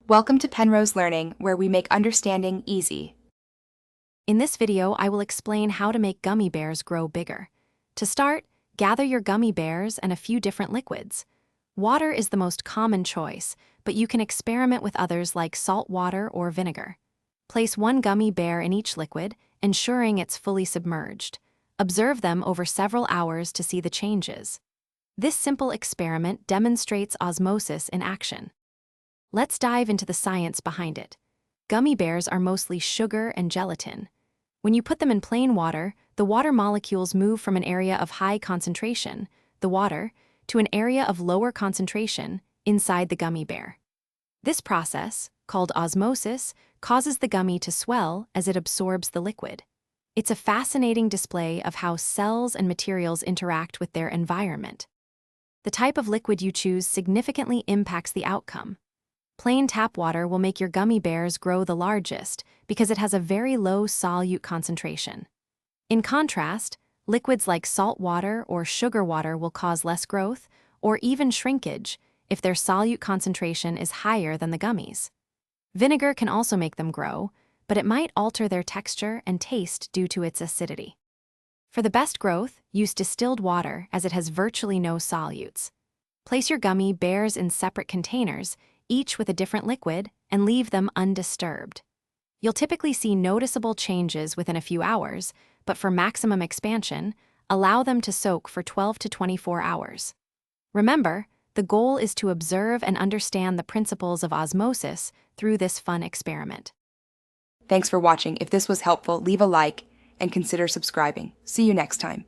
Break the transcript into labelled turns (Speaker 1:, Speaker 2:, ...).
Speaker 1: Welcome to Penrose Learning, where we make understanding easy.
Speaker 2: In this video, I will explain how to make gummy bears grow bigger. To start, gather your gummy bears and a few different liquids. Water is the most common choice, but you can experiment with others like salt water or vinegar. Place one gummy bear in each liquid, ensuring it's fully submerged. Observe them over several hours to see the changes. This simple experiment demonstrates osmosis in action. Let's dive into the science behind it. Gummy bears are mostly sugar and gelatin. When you put them in plain water, the water molecules move from an area of high concentration, the water, to an area of lower concentration, inside the gummy bear. This process, called osmosis, causes the gummy to swell as it absorbs the liquid. It's a fascinating display of how cells and materials interact with their environment. The type of liquid you choose significantly impacts the outcome. Plain tap water will make your gummy bears grow the largest because it has a very low solute concentration. In contrast, liquids like salt water or sugar water will cause less growth or even shrinkage if their solute concentration is higher than the gummies. Vinegar can also make them grow, but it might alter their texture and taste due to its acidity. For the best growth, use distilled water as it has virtually no solutes. Place your gummy bears in separate containers, each with a different liquid, and leave them undisturbed. You'll typically see noticeable changes within a few hours, but for maximum expansion, allow them to soak for 12 to 24 hours. Remember, the goal is to observe and understand the principles of osmosis through this fun experiment.
Speaker 1: Thanks for watching. If this was helpful, leave a like and consider subscribing. See you next time.